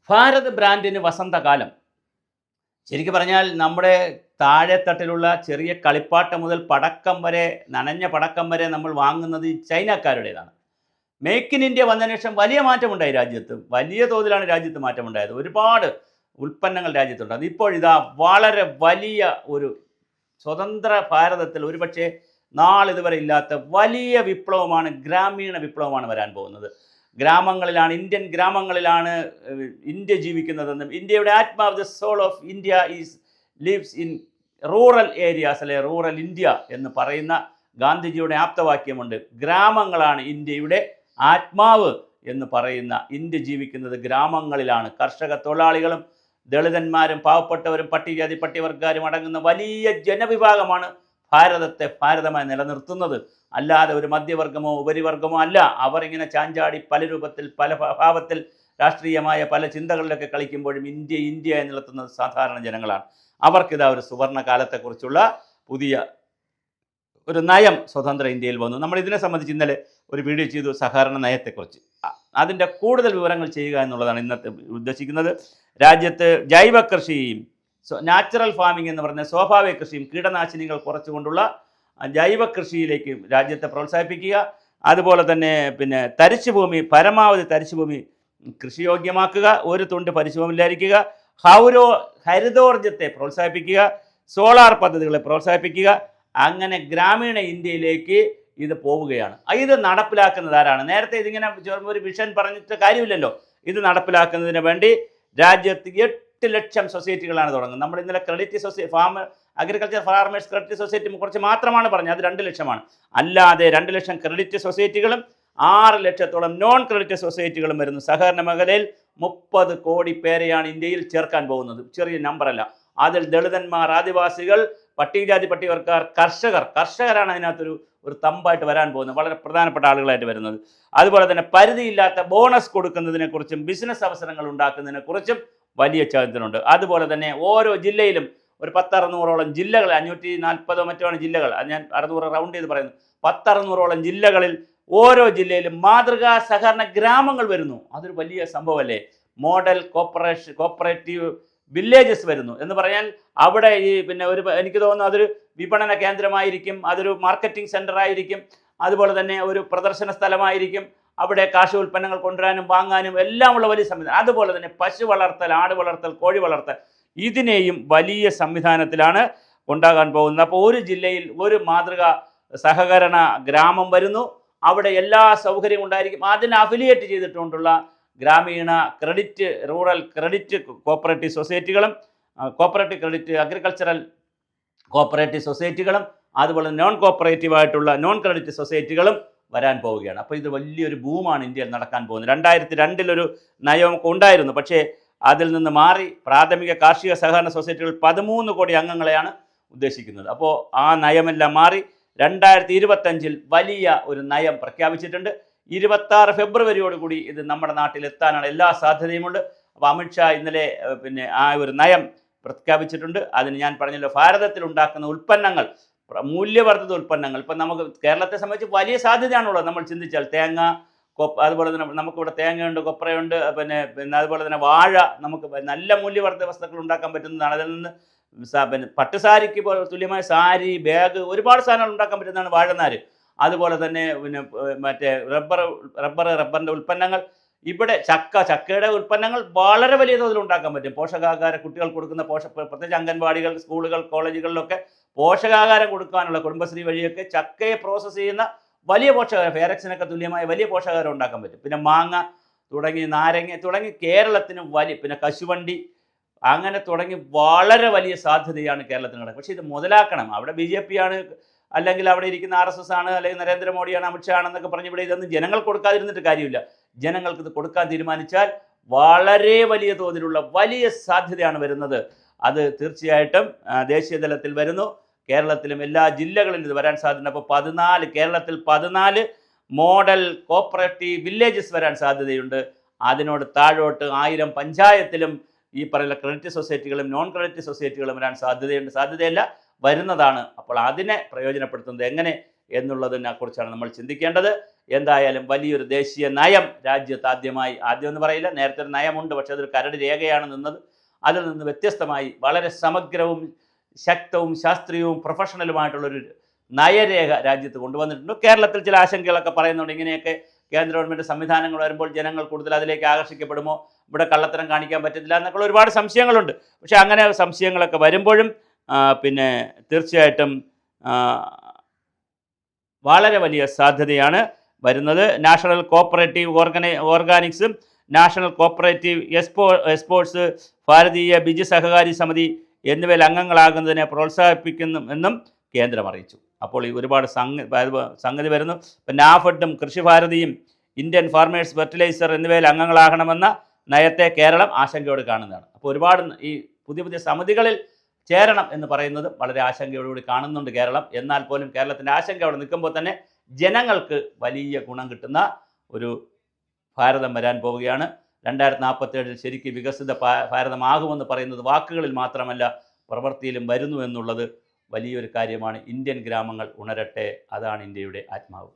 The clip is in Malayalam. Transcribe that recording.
ഭാരത് ബ്രാൻഡിന് വസന്തകാലം. ശരിക്കും പറഞ്ഞാൽ നമ്മുടെ താഴെത്തട്ടിലുള്ള ചെറിയ കളിപ്പാട്ടം മുതൽ പടക്കം വരെ, നനഞ്ഞ പടക്കം വരെ നമ്മൾ വാങ്ങുന്നത് ഈ ചൈനക്കാരുടേതാണ്. മേക്ക് ഇൻ ഇന്ത്യ വന്നതിന് ശേഷം വലിയ മാറ്റമുണ്ടായി രാജ്യത്ത്. വലിയ തോതിലാണ് രാജ്യത്ത് മാറ്റമുണ്ടായത്. ഒരുപാട് ഉൽപ്പന്നങ്ങൾ രാജ്യത്തുണ്ട്. അതിപ്പോഴിതാ വളരെ വലിയ ഒരു സ്വതന്ത്ര ഭാരതത്തിൽ ഒരുപക്ഷെ നാളിതുവരെ ഇല്ലാത്ത വലിയ വിപ്ലവമാണ്, ഗ്രാമീണ വിപ്ലവമാണ് വരാൻ പോകുന്നത്. ഗ്രാമങ്ങളിലാണ്, ഇന്ത്യൻ ഗ്രാമങ്ങളിലാണ് ഇന്ത്യ ജീവിക്കുന്നതെന്നും ഇന്ത്യയുടെ ആത്മാവ്, the soul of India is lives in rural areas, അല്ലെ റൂറൽ ഇന്ത്യ എന്ന് പറയുന്ന ഗാന്ധിജിയുടെ ആപ്തവാക്യമുണ്ട്. ഗ്രാമങ്ങളാണ് ഇന്ത്യയുടെ ആത്മാവ് എന്ന് പറയുന്ന, ഇന്ത്യ ജീവിക്കുന്നത് ഗ്രാമങ്ങളിലാണ്. കർഷക തൊഴിലാളികളും ദളിതന്മാരും പാവപ്പെട്ടവരും പട്ടികജാതി പട്ടികവർഗക്കാരും അടങ്ങുന്ന വലിയ ജനവിഭാഗമാണ് ഭാരതത്തെ ഭാരതമായി നിലനിർത്തുന്നത്. അല്ലാതെ ഒരു മധ്യവർഗമോ ഉപരിവർഗമോ അല്ല. അവർ ഇങ്ങനെ ചാഞ്ചാടി പല രൂപത്തിൽ പല ഭാവത്തിൽ രാഷ്ട്രീയമായ പല ചിന്തകളിലൊക്കെ കളിക്കുമ്പോഴും ഇന്ത്യ ഇന്ത്യ എന്ന് നിലത്തുന്നത് സാധാരണ ജനങ്ങളാണ്. അവർക്കിതാ ഒരു സുവർണ കാലത്തെക്കുറിച്ചുള്ള പുതിയ ഒരു നയം സ്വതന്ത്ര ഇന്ത്യയിൽ വന്നു. നമ്മൾ ഇതിനെ സംബന്ധിച്ച് ഇന്നലെ ഒരു വീഡിയോ ചെയ്തു, സഹകരണ നയത്തെക്കുറിച്ച്. അതിൻ്റെ കൂടുതൽ വിവരങ്ങൾ ചെയ്യുക എന്നുള്ളതാണ് ഇന്നത്തെ ഉദ്ദേശിക്കുന്നത്. രാജ്യത്ത് ജൈവ കൃഷിയും നാച്ചുറൽ ഫാമിംഗ് എന്ന് പറഞ്ഞ സ്വാഭാവിക കൃഷിയും കീടനാശിനികൾ കുറച്ചുകൊണ്ടുള്ള ജൈവ കൃഷിയിലേക്ക് രാജ്യത്തെ പ്രോത്സാഹിപ്പിക്കുക. അതുപോലെ തന്നെ തരിശുഭൂമി, പരമാവധി തരിശുഭൂമി കൃഷിയോഗ്യമാക്കുക, ഒരു തുണ്ട് പരിശുഭൂമിയിലായിരിക്കുക, ഹരിതോർജ്ജത്തെ പ്രോത്സാഹിപ്പിക്കുക, സോളാർ പദ്ധതികളെ പ്രോത്സാഹിപ്പിക്കുക. അങ്ങനെ ഗ്രാമീണ ഇന്ത്യയിലേക്ക് ഇത് പോവുകയാണ്. ഇത് നടപ്പിലാക്കുന്നത് ആരാണ്? നേരത്തെ ഇതിങ്ങനെ ഒരു വിഷൻ പറഞ്ഞിട്ട് കാര്യമില്ലല്ലോ. ഇത് നടപ്പിലാക്കുന്നതിന് വേണ്ടി രാജ്യത്ത് 8 ലക്ഷം സൊസൈറ്റികളാണ് തുടങ്ങുന്നത്. നമ്മൾ ഇന്നലെ credit society, agriculture farmers credit society കുറച്ച് മാത്രമാണ് പറഞ്ഞത്, അത് 2 ലക്ഷമാണ്. അല്ലാതെ 2 ലക്ഷം ക്രെഡിറ്റ് സൊസൈറ്റികളും 6 ലക്ഷത്തോളം നോൺ ക്രെഡിറ്റ് സൊസൈറ്റികളും വരുന്നു. സഹകരണ മേഖലയിൽ 30 കോടി പേരെയാണ് ഇന്ത്യയിൽ ചേർക്കാൻ പോകുന്നത്. ചെറിയ നമ്പറല്ല. അതിൽ ദളിതന്മാർ, ആദിവാസികൾ, പട്ടികജാതി പട്ടികവർഗക്കാർ, കർഷകരാണ് അതിനകത്തൊരു തമ്പായിട്ട് വരാൻ പോകുന്നത്, വളരെ പ്രധാനപ്പെട്ട ആളുകളായിട്ട് വരുന്നത്. അതുപോലെ തന്നെ പരിധിയില്ലാത്ത ബോണസ് കൊടുക്കുന്നതിനെക്കുറിച്ചും ബിസിനസ് അവസരങ്ങൾ ഉണ്ടാക്കുന്നതിനെക്കുറിച്ചും വലിയ ചോദ്യത്തിനുണ്ട്. അതുപോലെ തന്നെ ഓരോ ജില്ലയിലും ഒരു 10-600ഓളം ജില്ലകൾ, 540 മറ്റോ ജില്ലകൾ, ഞാൻ 600 റൗണ്ട് ചെയ്ത് പറയുന്നു, 10-600ഓളം ജില്ലകളിൽ ഓരോ ജില്ലയിലും മാതൃകാ സഹകരണ ഗ്രാമങ്ങൾ വരുന്നു. അതൊരു വലിയ സംഭവമല്ലേ? മോഡൽ കോപ്പറേറ്റീവ് വില്ലേജസ് വരുന്നു എന്ന് പറഞ്ഞാൽ അവിടെ ഈ എനിക്ക് തോന്നുന്നു അതൊരു വിപണന കേന്ദ്രമായിരിക്കും, അതൊരു മാർക്കറ്റിംഗ് സെൻ്റർ ആയിരിക്കും, അതുപോലെ തന്നെ ഒരു പ്രദർശന സ്ഥലമായിരിക്കും. അവിടെ കാർഷിക ഉൽപ്പന്നങ്ങൾ കൊണ്ടുവരാനും വാങ്ങാനും എല്ലാമുള്ള വലിയ സംവിധാനം. അതുപോലെ തന്നെ പശു വളർത്തൽ, ആട് വളർത്തൽ, കോഴി വളർത്തൽ, ഇതിനെയും വലിയ സംവിധാനത്തിലാണ് ഉണ്ടാകാൻ പോകുന്നത്. അപ്പോൾ ഒരു ജില്ലയിൽ ഒരു മാതൃക സഹകരണ ഗ്രാമം വരുന്നു. അവിടെ എല്ലാ സൗകര്യവും ഉണ്ടായിരിക്കും. അതിന് അഫിലിയേറ്റ് ചെയ്തിട്ടുകൊണ്ടുള്ള ഗ്രാമീണ ക്രെഡിറ്റ്, റൂറൽ ക്രെഡിറ്റ് കോപ്പറേറ്റീവ് സൊസൈറ്റികളും, കോപ്പറേറ്റീവ് ക്രെഡിറ്റ് അഗ്രികൾച്ചറൽ കോപ്പറേറ്റീവ് സൊസൈറ്റികളും, അതുപോലെ നോൺ കോപ്പറേറ്റീവ് ആയിട്ടുള്ള നോൺ ക്രെഡിറ്റ് സൊസൈറ്റികളും വരാൻ പോവുകയാണ്. അപ്പോൾ ഇത് വലിയൊരു ബൂമാണ് ഇന്ത്യയിൽ നടക്കാൻ പോകുന്നത്. 2002 നയമൊക്കെ ഉണ്ടായിരുന്നു. പക്ഷേ അതിൽ നിന്ന് മാറി പ്രാഥമിക കാർഷിക സഹകരണ സൊസൈറ്റികൾ 13 കോടി അംഗങ്ങളെയാണ് ഉദ്ദേശിക്കുന്നത്. അപ്പോൾ ആ നയമെല്ലാം മാറി 2025 വലിയ ഒരു നയം പ്രഖ്യാപിച്ചിട്ടുണ്ട്. 26 ഫെബ്രുവരിയോടുകൂടി ഇത് നമ്മുടെ നാട്ടിൽ എത്താനാണ് എല്ലാ സാധ്യതയുമുണ്ട്. അപ്പോൾ അമിത്ഷാ ഇന്നലെ ആ ഒരു നയം പ്രഖ്യാപിച്ചിട്ടുണ്ട്. അതിന് ഞാൻ പറഞ്ഞല്ലോ, ഭാരതത്തിൽ ഉണ്ടാക്കുന്ന ഉൽപ്പന്നങ്ങൾ, മൂല്യവർദ്ധിത ഉൽപ്പന്നങ്ങൾ, ഇപ്പം നമുക്ക് കേരളത്തെ സംബന്ധിച്ച് വലിയ സാധ്യതയാണുള്ളത്. നമ്മൾ ചിന്തിച്ചാൽ തേങ്ങ, അതുപോലെ തന്നെ നമുക്കിവിടെ തേങ്ങയുണ്ട്, കൊപ്രയുണ്ട്, അതുപോലെ തന്നെ വാഴ, നമുക്ക് നല്ല മൂല്യവർദ്ധിത വസ്തുക്കൾ ഉണ്ടാക്കാൻ പറ്റുന്നതാണ്. അതിൽ നിന്ന് പട്ടുസാരിക്ക് തുല്യമായ സാരി, ബാഗ്, ഒരുപാട് സാധനങ്ങൾ ഉണ്ടാക്കാൻ പറ്റുന്നതാണ് വാഴനാര്. അതുപോലെ തന്നെ മറ്റേ റബ്ബറിൻ്റെ ഉൽപ്പന്നങ്ങൾ, ഇവിടെ ചക്കയുടെ ഉൽപ്പന്നങ്ങൾ വളരെ വലിയ തോതിൽ ഉണ്ടാക്കാൻ പറ്റും. പോഷകാഹാരം കുട്ടികൾക്ക് കൊടുക്കുന്ന പ്രത്യേകിച്ച് അംഗൻവാടികൾ, സ്കൂളുകൾ, കോളേജുകളിലൊക്കെ പോഷകാഹാരം കൊടുക്കാനുള്ള കുടുംബശ്രീ വഴിയൊക്കെ ചക്കയെ പ്രോസസ്സ് ചെയ്യുന്ന വലിയ പോഷകാഹാരം, ഫേരക്സിനൊക്കെ തുല്യമായ വലിയ പോഷകാഹാരം ഉണ്ടാക്കാൻ പറ്റും. പിന്നെ മാങ്ങ തുടങ്ങി, നാരങ്ങ തുടങ്ങി കേരളത്തിന് വലിയ, കശുവണ്ടി, അങ്ങനെ തുടങ്ങി വളരെ വലിയ സാധ്യതയാണ് കേരളത്തിന് കിടക്കുന്നത്. പക്ഷേ ഇത് മുതലാക്കണം. അവിടെ BJP ആണ്, അല്ലെങ്കിൽ അവിടെ ഇരിക്കുന്ന RSS ആണ്, അല്ലെങ്കിൽ നരേന്ദ്രമോദിയാണ്, അമിത്ഷാ ആണെന്നൊക്കെ പറഞ്ഞ് ഇവിടെ ഇതൊന്നും ജനങ്ങൾ കൊടുക്കാതിരുന്നിട്ട് കാര്യമില്ല. ജനങ്ങൾക്ക് ഇത് കൊടുക്കാൻ തീരുമാനിച്ചാൽ വളരെ വലിയ തോതിലുള്ള വലിയ സാധ്യതയാണ് വരുന്നത്. അത് തീർച്ചയായിട്ടും ദേശീയ തലത്തിൽ വരുന്നു. കേരളത്തിലും എല്ലാ ജില്ലകളിലും ഇത് വരാൻ സാധ്യത. അപ്പോൾ കേരളത്തിൽ 14 മോഡൽ കോപ്പറേറ്റീവ് വില്ലേജസ് വരാൻ സാധ്യതയുണ്ട്. അതിനോട് താഴോട്ട് 1000 പഞ്ചായത്തിലും ഈ പറയുന്ന ക്രെഡിറ്റ് സൊസൈറ്റികളും നോൺ ക്രെഡിറ്റ് സൊസൈറ്റികളും വരാൻ സാധ്യതയല്ല, വരുന്നതാണ്. അപ്പോൾ അതിനെ പ്രയോജനപ്പെടുത്തുന്നത് എങ്ങനെ എന്നുള്ളതിനെ കുറിച്ചാണ് നമ്മൾ ചിന്തിക്കേണ്ടത്. എന്തായാലും വലിയൊരു ദേശീയ നയം രാജ്യത്ത് ആദ്യം എന്ന് പറയില്ല, നേരത്തെ ഒരു നയമുണ്ട്, പക്ഷേ അതൊരു കരട് രേഖയാണ് നിന്നത്. അതിൽ നിന്ന് വ്യത്യസ്തമായി വളരെ സമഗ്രവും ശക്തവും ശാസ്ത്രീയവും പ്രൊഫഷണലുമായിട്ടുള്ളൊരു നയരേഖ രാജ്യത്ത് കൊണ്ടുവന്നിട്ടുണ്ട്. കേരളത്തിൽ ചില ആശങ്കകളൊക്കെ പറയുന്നുണ്ട്. ഇങ്ങനെയൊക്കെ കേന്ദ്ര ഗവൺമെൻറ് സംവിധാനങ്ങൾ വരുമ്പോൾ ജനങ്ങൾ കൂടുതൽ അതിലേക്ക് ആകർഷിക്കപ്പെടുമോ, ഇവിടെ കള്ളത്തരം കാണിക്കാൻ പറ്റത്തില്ല എന്നൊക്കെയുള്ള ഒരുപാട് സംശയങ്ങളുണ്ട്. പക്ഷേ അങ്ങനെ സംശയങ്ങളൊക്കെ വരുമ്പോഴും പിന്നെ തീർച്ചയായിട്ടും വളരെ വലിയ സാധ്യതയാണ് വരുന്നത്. നാഷണൽ കോപ്പറേറ്റീവ് ഓർഗാനിക്സും national cooperative exports, Bharatiya Beej സഹകാരി സമിതി എന്നിവയിൽ അംഗങ്ങളാകുന്നതിനെ പ്രോത്സാഹിപ്പിക്കുന്നു എന്നും കേന്ദ്രം അറിയിച്ചു. അപ്പോൾ ഈ ഒരുപാട് സംഗതി വരുന്നു. ഇപ്പം നാഫെഡും കൃഷിഭാരതിയും ഇന്ത്യൻ ഫാർമേഴ്സ് ഫെർട്ടിലൈസർ എന്നിവയിൽ അംഗങ്ങളാകണമെന്ന നയത്തെ കേരളം ആശങ്കയോട് കാണുന്നതാണ്. അപ്പോൾ ഒരുപാട് ഈ പുതിയ സമിതികളിൽ ചേരണം എന്ന് പറയുന്നത് വളരെ ആശങ്കയോടുകൂടി കാണുന്നുണ്ട് കേരളം. എന്നാൽ പോലും കേരളത്തിൻ്റെ ആശങ്ക അവിടെ നിൽക്കുമ്പോൾ തന്നെ ജനങ്ങൾക്ക് വലിയ ഗുണം കിട്ടുന്ന ഒരു ഭാരതം വരാൻ പോവുകയാണ്. 2047 ശരിക്കും വികസിത ഭാരതമാകുമെന്ന് പറയുന്നത് വാക്കുകളിൽ മാത്രമല്ല, പ്രവൃത്തിയിലും വരുന്നു എന്നുള്ളത് വലിയൊരു കാര്യമാണ്. ഇന്ത്യൻ ഗ്രാമങ്ങൾ ഉണരട്ടെ, അതാണ് ഇന്ത്യയുടെ ആത്മാവ്.